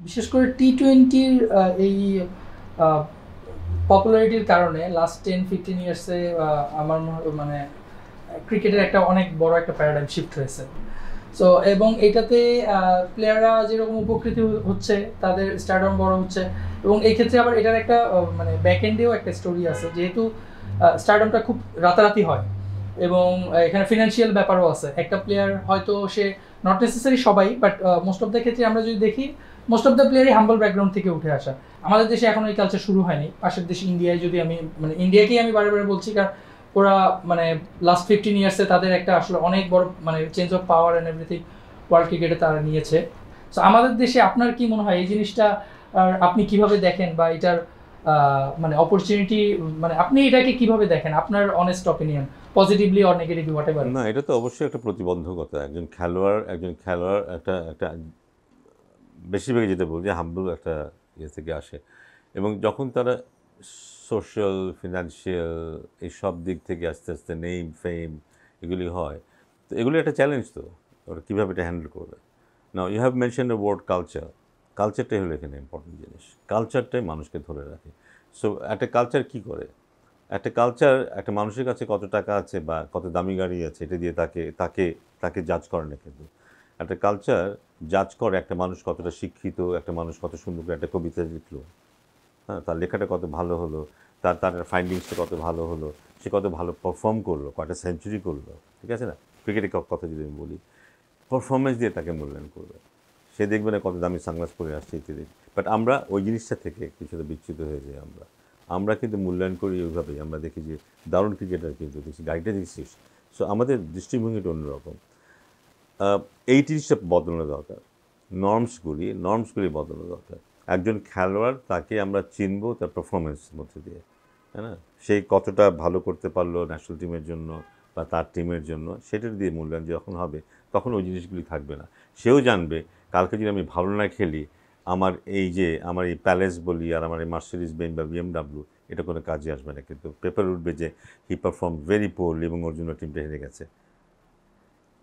বিশেষ করে টি-টোয়েন্টির এই পপুলারিটির কারণে লাস্ট 10-15 ইয়ার্সে আমার মানে ক্রিকেটের একটা অনেক বড় একটা প্যারাডাইম শিফট হয়েছে। সো এবং এটাতে প্লেয়াররা যেরকম উপকৃত হচ্ছে, তাদের স্টারডম বড় হচ্ছে, এবং এই ক্ষেত্রে আবার এটার একটা মানে ব্যাক এন্ডেও একটা স্টোরি আছে, যেহেতু স্টারডমটা খুব রাতারাতি হয় এবং এখানে ফিনান্সিয়াল ব্যাপারও আছে। একটা প্লেয়ার হয়তো সে নট নেসেসারি সবাই, বাট মোস্ট অফ দ্য ক্ষেত্রে আমরা যদি দেখি, মোস্ট অফ দ্য প্লেয়ারই হাম্বল ব্যাকগ্রাউন্ড থেকে উঠে আসা। আমাদের দেশে এখন এই কালচার শুরু হয়নি। পাশের দেশ ইন্ডিয়ায় যদি আমি মানে ইন্ডিয়াকেই আমি বারে বারে বলছি, কারণ ওরা মানে লাস্ট 15 ইয়ার্সে তাদের একটা আসলে অনেক বড় মানে change of power and everything world ক্রিকেটে তারা নিয়েছে। সো আমাদের দেশে আপনার কি মনে হয় এই জিনিসটা আপনি কিভাবে দেখেন, বা এটার মানে অপরচুনিটি, মানে আপনি এটাকে কিভাবে দেখেন, আপনার honest opinion, positively or negatively what ever? না, এটা তো অবশ্যই একটা প্রতিবন্ধকতা। একজন খেলোয়াড় একটা একটা বেশিরভাগই যেটা বলি যে হাম্বল একটা ইয়ে থেকে আসে, এবং যখন তারা সোশ্যাল, ফিনান্সিয়াল এইসব দিক থেকে আস্তে আস্তে নেম ফেম এগুলি হয়, তো এগুলি একটা চ্যালেঞ্জ। তো ওরা কীভাবে এটা হ্যান্ডেল করবে। Now you have mention the word culture. কালচারটাই হলো এখানে ইম্পর্টেন্ট জিনিস। কালচারটাই মানুষকে ধরে রাখে। সো একটা কালচার কী করে, একটা কালচার একটা মানুষের কাছে কত টাকা আছে বা কত দামি গাড়ি আছে এটা দিয়ে তাকে তাকে তাকে জাজ করে না। কিন্তু একটা কালচার জাজ করে একটা মানুষ কতটা শিক্ষিত, একটা মানুষ কত সুন্দর করে একটা কবিতা লিখলো, হ্যাঁ, তার লেখাটা কত ভালো হলো, তার তার ফাইন্ডিংসটা কত ভালো হলো, সে কত ভালো পারফর্ম করলো, কয়টা সেঞ্চুরি করলো, ঠিক আছে না। ক্রিকেটের কথা যদি আমি বলি, পারফরমেন্স দিয়ে তাকে মূল্যায়ন করবে। সে দেখবে না কত দামি সানগ্লাস পরে আসছে ইত্যাদি। বাট আমরা ওই জিনিসটা থেকে কিছুটা বিচ্যুত হয়ে যাই। আমরা কিন্তু মূল্যায়ন করি ওইভাবেই। আমরা দেখি যে দারুণ ক্রিকেটার, কিন্তু দেখছি গাড়িটা দেখছিস। সো আমাদের দৃষ্টিভঙ্গিটা অন্যরকম। এই জিনিসটা বদলানো দরকার। নর্মসগুলি বদলানো দরকার। একজন খেলোয়াড় তাকে আমরা চিনব তার পারফরমেন্সের মধ্যে দিয়ে, তাই না। সেই কতটা ভালো করতে পারলো ন্যাশনাল টিমের জন্য বা তার টিমের জন্য, সেটার দিয়ে মূল্যায়ন যখন হবে, তখন ওই জিনিসগুলি থাকবে না। সেও জানবে কালকে যদি আমি ভালো না খেলি, আমার এই প্যালেস বলি আর আমার এই মার্সিডিজ বেঞ্জ বা BMW, এটা কোনো কাজে আসবে না। কিন্তু পেপার উঠবে যে হি পারফর্ম ভেরি পোরলি এবং ওর জন্য টিমটা হেরে গেছে।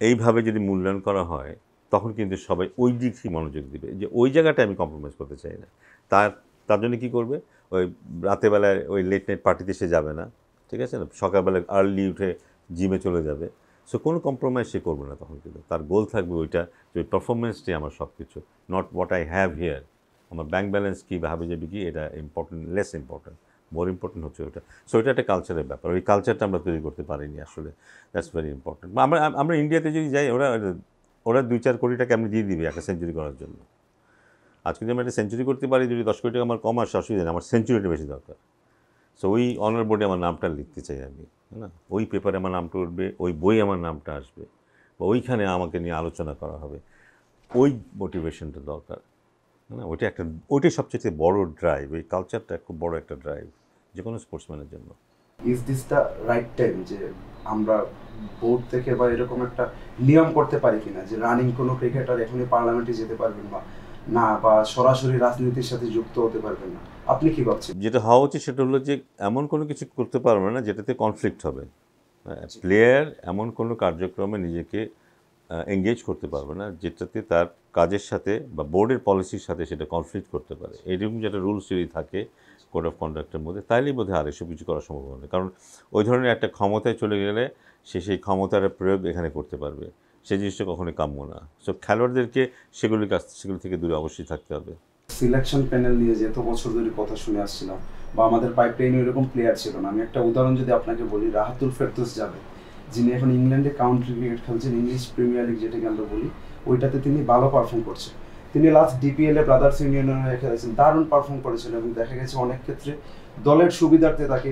এইভাবে যদি মূল্যায়ন করা হয়, তখন কিন্তু সবাই ওই দিকই মনোযোগ দিবে, যে ওই জায়গাটায় আমি কম্প্রোমাইজ করতে চাই না। তার তার জন্য কী করবে, ওই রাতেরবেলায় ওই লেট নাইট পার্টিতে সে যাবে না, ঠিক আছে না, সকালবেলায় আর্লি উঠে জিমে চলে যাবে। সো কোনো কম্প্রোমাইজ সে করবে না তখন। কিন্তু তার গোল থাকবে ওইটা, যে ওই পারফরমেন্সটাই আমার সব কিছু, not what I have here. আমার ব্যাঙ্ক ব্যালেন্স কী বা হাবি যাবি কি, এটা important, less important. More important হচ্ছে ওইটা। সো এটা একটা কালচারের ব্যাপার। ওই কালচারটা আমরা তৈরি করতে পারিনি আসলে। That's very important. আমরা আমরা ইন্ডিয়াতে যদি যাই, ওরা ওরা 2-4 কোটি টাকা এমনি দিয়ে দিবে একটা সেঞ্চুরি করার জন্য। আজকে যদি আমি একটা সেঞ্চুরি করতে পারি, যদি 10 কোটি টাকা আমার কম আসে, অসুবিধা নেই, আমার সেঞ্চুরিটা বেশি দরকার। সো ওই অনার বোর্ডে আমার নামটা লিখতে চাই আমি, না, ওই পেপারে আমার নামটা উঠবে, ওই বই আমার নামটা আসবে, বা ওইখানে আমাকে নিয়ে আলোচনা করা হবে। ওই মোটিভেশনটা দরকার, না। ওইটাই সবচেয়ে বড় ড্রাইভ। এই কালচারটা খুব বড় একটা ড্রাইভ যে কোনো স্পোর্টসম্যানের জন্য। Is this the right time যে আমরা বোর্ড থেকে বা এরকম একটা নিয়ম করতে পারি কিনা যে রানিং কোনো ক্রিকেটার এখনই পার্লামেন্টে যেতে পারবেন না, বা সরাসরি রাজনীতির সাথে যুক্ত হতে পারবেন না? আপনি কি ভাবছেন? যেটা হওয়া উচিত সেটা হলো যে এমন কোনো কিছু করতে পারবে না যেটাতে কনফ্লিক্ট হবে। প্লেয়ার এমন কোনো কার্যক্রমে নিজেকে এঙ্গেজ করতে পারবে না যেটাতে তার কাজের সাথে বা বোর্ডের পলিসির সাথে সেটা কনফ্লিক্ট করতে পারে। এরকম যেটা রুলস যদি থাকে কোড অফ কন্ডাক্টের মধ্যে, তাইলেই বোধহয় আর এসব কিছু করা সম্ভব হবে। কারণ ওই ধরনের একটা ক্ষমতায় চলে গেলে সে সেই ক্ষমতার প্রয়োগ এখানে করতে পারবে। সেই জিনিসটা কখনোই কাম্য না। সো খেলোয়াড়দেরকে সেগুলো থেকে দূরে অবশ্যই থাকতে হবে। সিলেকশন প্যানেল নিয়ে যে এত বছর ধরে কথা শুনে আসছিলাম, বা আমাদের পাইপলাইনে এরকম প্লেয়ার ছিল না। আমি একটা উদাহরণ যদি আপনাকে বলি, রাহাতুল ফেরদৌস জাভেদ, যিনি এখন ইংল্যান্ডে কাউন্টি ক্রিকেট খেলছেন, ইংলিশ প্রিমিয়ার লিগ যেটাকে আমরা বলি, ওইটাতে তিনি ভালো পারফর্ম করছেন। তিনি লাস্ট DPL এ ব্রাদার্স ইউনিয়নের হয়ে খেলেছেন, দারুণ পারফর্ম করেছেন, এবং দেখা গেছে অনেক ক্ষেত্রে দলের সুবিধার্থে তাকে,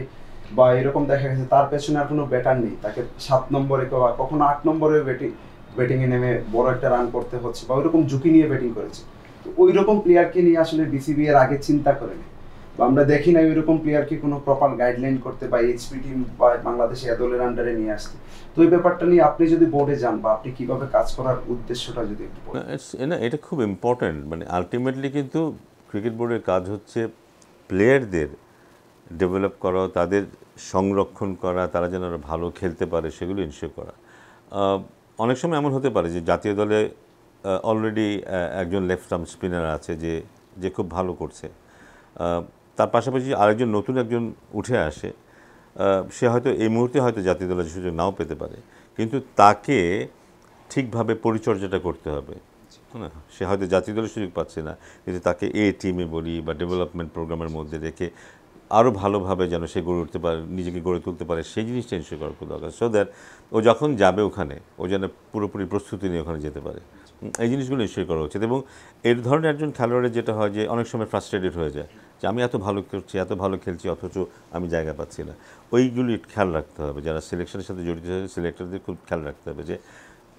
বা এরকম দেখা গেছে তার পেছনে আর কোনো ব্যাটার নেই, তাকে 7 নম্বরে বা কখনো 8 নম্বরে ব্যাটিংয়ে নেমে বড় একটা রান করতে হচ্ছে, বা ওইরকম ঝুঁকি নিয়ে ব্যাটিং করেছে। তো ওই রকম প্লেয়ারকে নিয়ে আসলে BCB এর আগে চিন্তা করেনি, বা আমরা দেখি না ওইরকম প্লেয়ারকে কোনো প্রপার গাইডলাইন করতে, বা HP টিম বা বাংলাদেশে দলের আন্ডারে নিয়ে আসতে। তো এই ব্যাপারটা নিয়ে আপনি যদি বোর্ডে যান, বা আপনি কিভাবে কাজ করার উদ্দেশ্যটা যদি একটু বলেন। না, এটা খুব ইম্পর্ট্যান্ট। মানে আলটিমেটলি কিন্তু ক্রিকেট বোর্ডের কাজ হচ্ছে প্লেয়ারদের ডেভেলপ করা, তাদের সংরক্ষণ করা, তারা যেন আরও ভালো খেলতে পারে সেগুলো ইনশিওর করা। অনেক সময় এমন হতে পারে যে জাতীয় দলে অলরেডি একজন লেফট আর্ম স্পিনার আছে, যে যে খুব ভালো করছে, তার পাশাপাশি আরেকজন নতুন একজন উঠে আসে, সে হয়তো এই মুহূর্তে হয়তো জাতীয় দলের সুযোগ নাও পেতে পারে, কিন্তু তাকে ঠিকভাবে পরিচর্যাটা করতে হবে। হ্যাঁ, সে হয়তো জাতীয় দলের সুযোগ পাচ্ছে না, কিন্তু তাকে টিমে বলি বা ডেভেলপমেন্ট প্রোগ্রামের মধ্যে রেখে আরও ভালোভাবে যেন সে গড়ে উঠতে পারে, নিজেকে গড়ে তুলতে পারে, সেই জিনিসটা এনশিওর করা খুব দরকার, সো দ্যাট ও যখন যাবে ওখানে ও যেন পুরোপুরি প্রস্তুতি নিয়ে ওখানে যেতে পারে। এই জিনিসগুলো নিশ্চয়ই করা উচিত। এবং এর ধরনের একজন খেলোয়াড়ের যেটা হয় যে অনেক সময় ফ্রাস্ট্রেটেড হয়ে যায় যে আমি এত ভালো করছি, এত ভালো খেলছি, অথচ আমি জায়গা পাচ্ছি না। ওইগুলি খেয়াল রাখতে হবে, যারা সিলেকশনের সাথে জড়িত হয়েছে সিলেক্টরদের খুব খেয়াল রাখতে হবে যে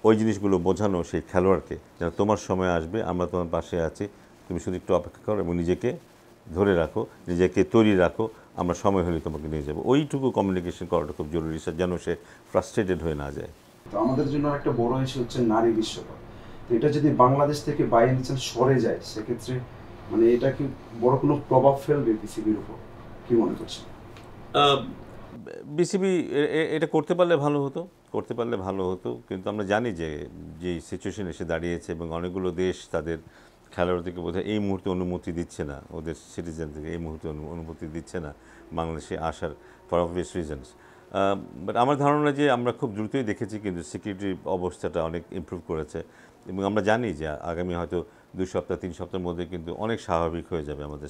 ওই জিনিসগুলো বোঝানো সেই খেলোয়াড়কে যেন তোমার সময় আসবে, আমরা তোমার পাশে আছি, তুমি শুধু একটু অপেক্ষা করো এবং নিজেকে ধরে রাখো, নিজেকে তৈরি রাখো, আমরা সময় হলে তোমাকে নিয়ে যাবো। ওইটুকু কমিউনিকেশন করাটা খুব জরুরি, যেন সে ফ্রাস্ট্রেটেড হয়ে না যায়। তো আমাদের জন্য একটা বড় ইস্যু হচ্ছে নারী বিশ্বকাপ। তো এটা যদি বাংলাদেশ থেকে বাইরে নিচে সরে যায়, সেক্ষেত্রে মানে এটা কি বড় কোনো প্রভাব ফেলবে বিসিবির উপর, কি মনে করছেন? বিসিবি এটা করতে পারলে ভালো হতো, কিন্তু আমরা জানি যে যেই সিচুয়েশন এসে দাঁড়িয়েছে এবং অনেকগুলো দেশ তাদের খেলোয়াড়দেরকে বোধহয় এই মুহূর্তে অনুমতি দিচ্ছে না, ওদের সিটিজেন থেকে এই মুহূর্তে অনুমতি দিচ্ছে না বাংলাদেশে আসার, ফর অবভিয়াস রিজনস। বাট আমার ধারণা যে আমরা খুব দ্রুতই দেখেছি কিন্তু সিকিউরিটির অবস্থাটা অনেক ইমপ্রুভ করেছে এবং আমরা জানি যে আগামী হয়তো 2 সপ্তাহ 3 সপ্তাহের মধ্যে কিন্তু অনেক স্বাভাবিক হয়ে যাবে আমাদের,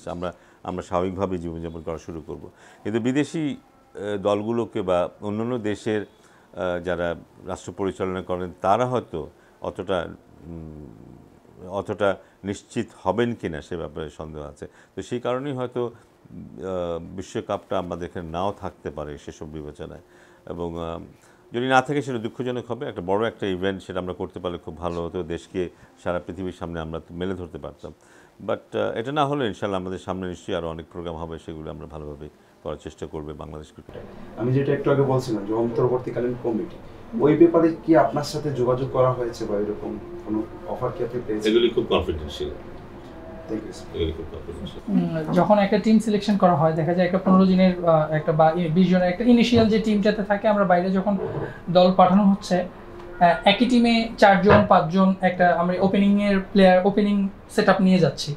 আমরা স্বাভাবিকভাবে জীবনযাপন করা শুরু করব। কিন্তু বিদেশি দলগুলোকে বা অন্যান্য দেশের যারা রাষ্ট্র পরিচালনা করেন তারা হয়তো অতটা নিশ্চিত হবেন কি না সে ব্যাপারে সন্দেহ আছে। তো সেই কারণেই হয়তো বিশ্বকাপটা আমাদের এখানে নাও থাকতে পারে সেসব বিবেচনায়, এবং যদি না থাকে সেটা দুঃখজনক হবে। একটা বড় একটা ইভেন্ট সেটা আমরা করতে পারলে খুব ভালো হতো, দেশকে সারা পৃথিবীর সামনে আমরা মেলে ধরতে পারতাম। বাট এটা না হলে ইনশাল্লাহ আমাদের সামনে নিশ্চয়ই আরও অনেক প্রোগ্রাম হবে, সেগুলো আমরা ভালোভাবে করার চেষ্টা করবে বাংলাদেশ ক্রিকেট। আমি যেটা একটু আগে বলছিলাম যে অন্তর্বর্তীকালীন কমিটি, ওই ব্যাপারে কি আপনার সাথে যোগাযোগ করা হয়েছে বা এরকম কোনো অফার কি আপনি পেয়েছেন? এগুলি খুব কনফিডেন্সিয়াল। যখন একটা টিম সিলেকশন করা হয় দেখা যায় একটা 15 জনের একটা বা 20 জনের একটা ইনিশিয়াল যে টিমটাতে থাকে, আমরা বাইরে যখন দল পাঠানো হচ্ছে একই টিমে 4 জন 5 জন একটা আমরা ওপেনিং সেটআপ নিয়ে যাচ্ছি।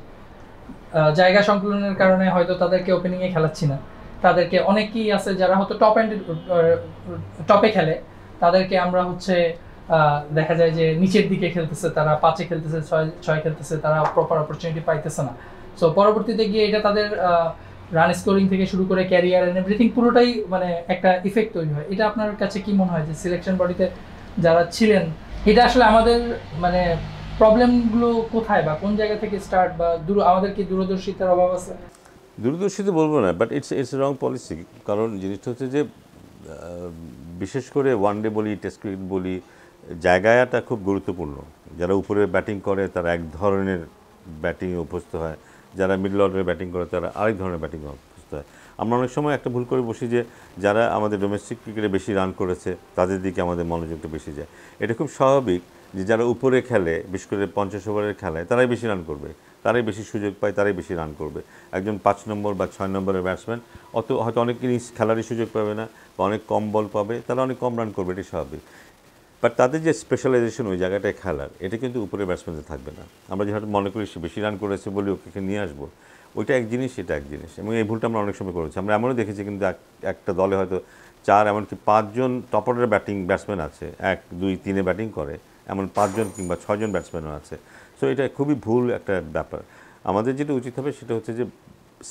জায়গা সংকুলনের কারণে হয়তো তাদেরকে ওপেনিংয়ে খেলাচ্ছি না, তাদেরকে অনেকেই আছে যারা হয়তো টপে খেলে, তাদেরকে আমরা হচ্ছে দেখা যায় যে নিচের দিকে খেলতেছে, তারা 5-এ খেলতেছে, 6 খেলতেছে, তারা প্রপার অপরচুনিটি পাইতেছে না। সো পরবর্তীতে গিয়ে এটা তাদের রান স্কোরিং থেকে শুরু করে ক্যারিয়ার এন্ড এভরিথিং পুরোটাই মানে একটা ইফেক্ট তৈরি হয়। এটা আপনার কাছে কি মনে হয় যে সিলেকশন বডিতে যারা ছিলেন, এটা আসলে আমাদের মানে প্রবলেমগুলো কোথায় বা কোন জায়গা থেকে স্টার্ট, বা আমাদের কি দূরদর্শিতার অভাব আছে? দূরদর্শিতা বলবো না, বাট ইটস রং পলিসি। কারণ জিনিসটা হচ্ছে যে বিশেষ করে ওয়ানডে বলি, টেস্ট ক্রিকেট বলি, জায়গাটা খুব গুরুত্বপূর্ণ। যারা উপরে ব্যাটিং করে তারা এক ধরনের ব্যাটিংয়ে অভ্যস্ত হয়, যারা মিডল অর্ডারে ব্যাটিং করে তারা আরেক ধরনের ব্যাটিংয়ে অভ্যস্ত হয়। আমরা অনেক সময় একটা ভুল করে বসি যে যারা আমাদের ডোমেস্টিক ক্রিকেটে বেশি রান করেছে তাদের দিকে আমাদের মনোযোগটা বেশি যায়। এটা খুব স্বাভাবিক যে যারা উপরে খেলে, বিশেষ করে 50 ওভারের খেলায়, তারাই বেশি রান করবে, তারাই বেশি সুযোগ পায়, তারাই বেশি রান করবে। একজন 5 নম্বর বা 6 নম্বরের ব্যাটসম্যান হয়তো অনেক ইনিংস খেলারই সুযোগ পাবে না বা অনেক কম বল পাবে, তারা অনেক কম রান করবে, এটি স্বাভাবিক। বাট তাদের যে স্পেশালাইজেশন ওই জায়গাটায় খেলার, এটা কিন্তু উপরে ব্যাটসম্যানদের থাকবে না। আমরা যেহেতু মনে করি সে বেশি রান করেছে বলে ওকে নিয়ে আসবো, ওইটা এক জিনিস, এটা এক জিনিস। এবং এই ভুলটা আমরা অনেক সময় করেছি। আমরা এমনও দেখেছি কিন্তু একটা দলে হয়তো 4 এমনকি 5 জন টপ অর্ডারের ব্যাটসম্যান আছে, 1, 2, 3-এ ব্যাটিং করে, এমন 5 জন কিংবা 6 জন ব্যাটসম্যানও আছে। সো এটা খুবই ভুল একটা ব্যাপার। আমাদের যেটা উচিত হবে সেটা হচ্ছে যে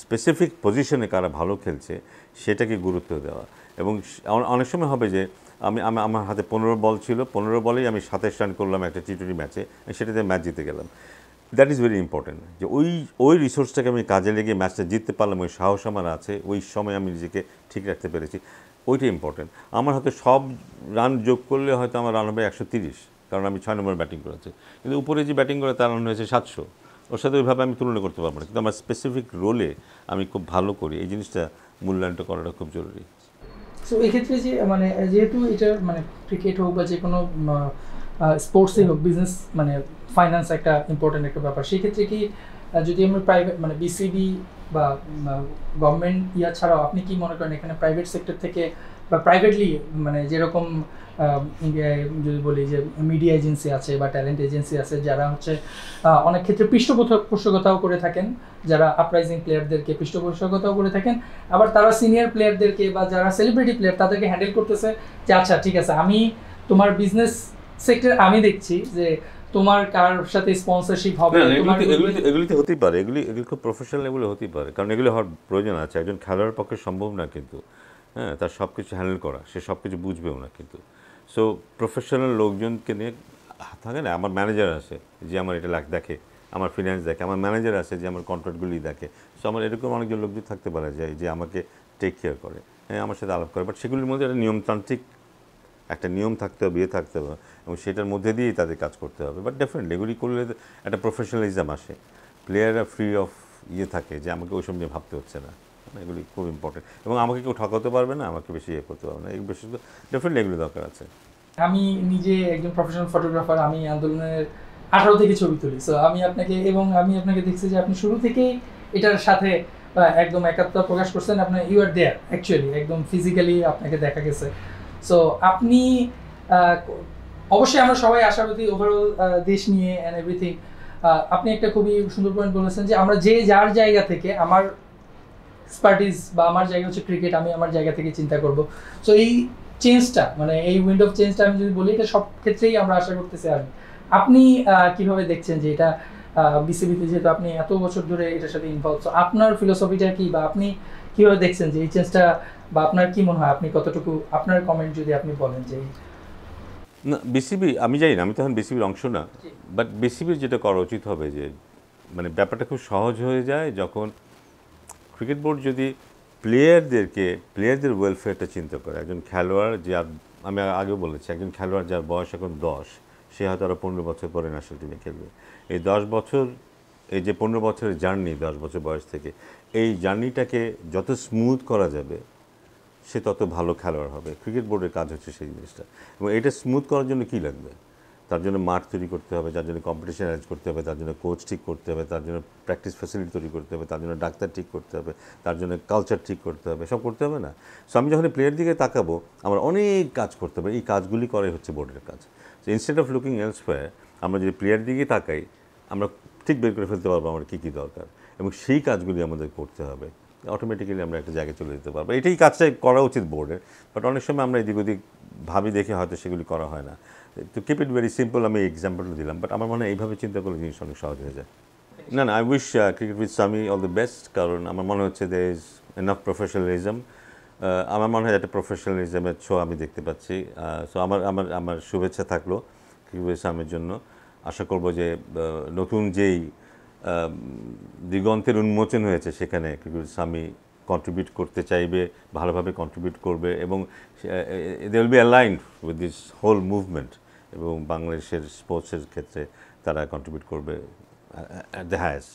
স্পেসিফিক পজিশনে কারা ভালো খেলছে সেটাকে গুরুত্ব দেওয়া। এবং অনেক সময় হবে যে আমার হাতে 15 বল ছিল, 15 বলেই আমি 27 রান করলাম একটা টি20 ম্যাচে, সেটাতে ম্যাচ জিতে গেলাম। দ্যাট ইজ ভেরি ইম্পর্টেন্ট যে ওই রিসোর্সটাকে আমি কাজে লেগে ম্যাচটা জিততে পারলাম, ওই সাহস আমার আছে, ওই সময় আমি নিজেকে ঠিক রাখতে পেরেছি, ওইটা ইম্পর্টেন্ট। আমার হয়তো সব রান যোগ করলে হয়তো আমার রান হবে 130, কারণ আমি 6 নম্বর ব্যাটিং করেছি, কিন্তু উপরে যে ব্যাটিং করে তার রান হয়েছে 700, ওর সাথে ওইভাবে আমি তুলনা করতে পারবো না। কিন্তু আমার স্পেসিফিক রোলে আমি খুব ভালো করি, এই জিনিসটা মূল্যায়নটা করাটা খুব জরুরি। সো এক্ষেত্রে যে মানে যেহেতু এটা মানে ক্রিকেট হোক বা যে কোনো স্পোর্টসই হোক, বিজনেস মানে ফাইন্যান্স একটা ইম্পর্টেন্ট একটা ব্যাপার, সেই ক্ষেত্রে কি যদি আমরা প্রাইভেট মানে বিসিবি বা গভর্নমেন্ট ছাড়াও আপনি কি মনে করেন এখানে প্রাইভেট সেক্টর থেকে বা প্রাইভেটলি মানে যেরকম ইন্ডিয়ায় যদি বলি যে মিডিয়া এজেন্সি আছে বা ট্যালেন্ট এজেন্সি আছে যারা হচ্ছে অনেক ক্ষেত্রে পৃষ্ঠপোষকতাও করে থাকেন, যারা আপরাইজিং প্লেয়ারদেরকে পৃষ্ঠপোষকতাও করে থাকেন, আবার তারা সিনিয়র প্লেয়ারদেরকে বা যারা সেলিব্রিটি প্লেয়ার তাদেরকে হ্যান্ডেল করতেছে যে আচ্ছা ঠিক আছে আমি তোমার বিজনেস সেক্টর আমি দেখছি যে তোমার কার সাথে স্পন্সরশিপ হবে। এগুলিতে হতেই পারে, এগুলি খুব প্রফেশনাল লেভেলে হতেই পারে, কারণ এগুলি হওয়ার প্রয়োজন আছে। একজন খেলোয়াড়ের পক্ষে সম্ভব না কিন্তু, হ্যাঁ, তার সব কিছু হ্যান্ডেল করা, সে সব কিছু বুঝবেও না কিন্তু। সো প্রফেশনাল লোকজনকে নিয়ে থাকে না, আমার ম্যানেজার আছে যে আমার এটা দেখে, আমার ফিনান্স দেখে, আমার ম্যানেজার আছে যে আমার কন্ট্রাক্টগুলি দেখে। সো আমার এরকম অনেকজন লোকজন থাকতে পারে যে আমাকে টেক কেয়ার করে, হ্যাঁ, আমার সাথে আলাপ করে। বাট সেগুলির মধ্যে একটা নিয়মতান্ত্রিক একটা নিয়ম থাকতে হবে, থাকতে হবে, এবং সেটার মধ্যে দিয়েই তাদের কাজ করতে হবে। বাট ডেফিনেটলি এগুলি করলে একটা প্রফেশনালিজম আসে, প্লেয়াররা ফ্রি অফ থাকে যে আমাকে ওইসব নিয়ে ভাবতে হচ্ছে না। এগুলি খুব ইম্পর্টেন্ট, এবং আমাকে কেউ ঠকাতে পারবে না, আমাকে বেশি করতে পারবে না, এই বেশি ডেফিনেটলি এগুলি দরকার আছে। আমি নিজে একজন প্রফেশনাল ফটোগ্রাফার, আমি আন্দোলনের 18 থেকে ছবি তুলি। সো আমি আপনাকে দেখছি যে আপনি শুরু থেকেই এটার সাথে একদম একাত্মতা প্রকাশ করছেন, আপনার ইউ আর দেয়ার অ্যাকচুয়ালি, একদম ফিজিক্যালি আপনাকে দেখা গেছে। সো আপনি অবশ্যই আমরা সবাই আশাবাদী ওভারঅল দেশ নিয়ে অ্যান্ড এভরিথিং। আপনি একটা খুবই সুন্দর পয়েন্ট বলেছেন যে আমরা যে যার জায়গা থেকে, আমার এক্সপার্টিস বা আমার জায়গা হচ্ছে ক্রিকেট, আমি আমার জায়গা থেকে চিন্তা করব। সো এই চেঞ্জটা মানে এই উইন্ড অফ চেঞ্জটা আমি যদি বলি এটা সব ক্ষেত্রেই আমরা আশা করতেছি। আর আপনি কিভাবে দেখছেন যে এটা বিসিবিতে যেহেতু আপনি এত বছর ধরে এটার সাথে ইনভলভ, তো আপনার ফিলোসফিটা কি বা আপনি কিভাবে দেখছেন যে এই চেঞ্জটা, বা আপনার কি মনে হয়, আপনি কতটুকু আপনার কমেন্ট যদি আপনি বলেন যে না বিসিবি আমি জানি না, আমি তখন বিসিবির অংশ না, বাট বিসিবির যেটা করা উচিত হবে যে মানে ব্যাপারটা খুব সহজ হয়ে যায় যখন ক্রিকেট বোর্ড যদি প্লেয়ারদের ওয়েলফেয়ারটা চিন্তা করে। একজন খেলোয়াড় যার, আমি আগেও বলেছি, একজন খেলোয়াড় যার বয়স এখন 10, সে হয়তো আরও 15 বছর পরে ন্যাশনাল টিমে খেলবে। এই 10 বছর, এই যে 15 বছরের জার্নি, 10 বছর বয়স থেকে, এই জার্নিটাকে যত স্মুথ করা যাবে সে তত ভালো খেলোয়াড় হবে। ক্রিকেট বোর্ডের কাজ হচ্ছে সেই জিনিসটা। এবং এটা স্মুথ করার জন্য কী লাগবে? তার জন্য মাঠ তৈরি করতে হবে, তার জন্য কম্পিটিশন অ্যারেঞ্জ করতে হবে, তার জন্য কোচ ঠিক করতে হবে, তার জন্য প্র্যাকটিস ফ্যাসিলিটি তৈরি করতে হবে, তার জন্য ডাক্তার ঠিক করতে হবে, তার জন্য কালচার ঠিক করতে হবে, সব করতে হবে না? সো আমি যখন প্লেয়ার দিকে তাকাবো, আমার অনেক কাজ করতে হবে, এই কাজগুলি করাই হচ্ছে বোর্ডের কাজ। So instead of looking elsewhere, আমরা যদি প্লেয়ার দিকে তাকাই, আমরা ঠিক বের করে ফেলতে পারবো আমার কী কী দরকার, এবং সেই কাজগুলি আমাদের করতে হবে। অটোমেটিক্যালি আমরা একটা জায়গায় চলে যেতে পারবো। এটাই কাজটাই করা উচিত বোর্ডের। বাট অনেক সময় আমরা এদিক ওদিক ভাবি দেখে হয়তো সেগুলি করা হয় না। তো কিপ ইট ভেরি সিম্পল, আমি এক্সাম্পলটা দিলাম, বাট আমার মনে হয় এইভাবে চিন্তা করলে জিনিস অনেক সহজ হয়ে যায়। না, আই উইশ ক্রিকেট উইথ সামি অল দ্য বেস্ট, কারণ আমার মনে হচ্ছে দের ইজ এনাফ প্রফেশনালিজম। আমার মনে হয় একটা প্রফেশনালিজমের শো আমি দেখতে পাচ্ছি। সো আমার শুভেচ্ছা থাকলো ক্রিকেট উইথ সামির জন্য। আশা করব যে নতুন যেই দিগন্তের উন্মোচন হয়েছে সেখানে ক্রিকেট সামি কন্ট্রিবিউট করতে চাইবে, ভালোভাবে কন্ট্রিবিউট করবে, এবং they will be aligned with this whole movement, এবং বাংলাদেশের স্পোর্টসের ক্ষেত্রে তারা কন্ট্রিবিউট করবে অ্যাট দ্য হায়েস্ট।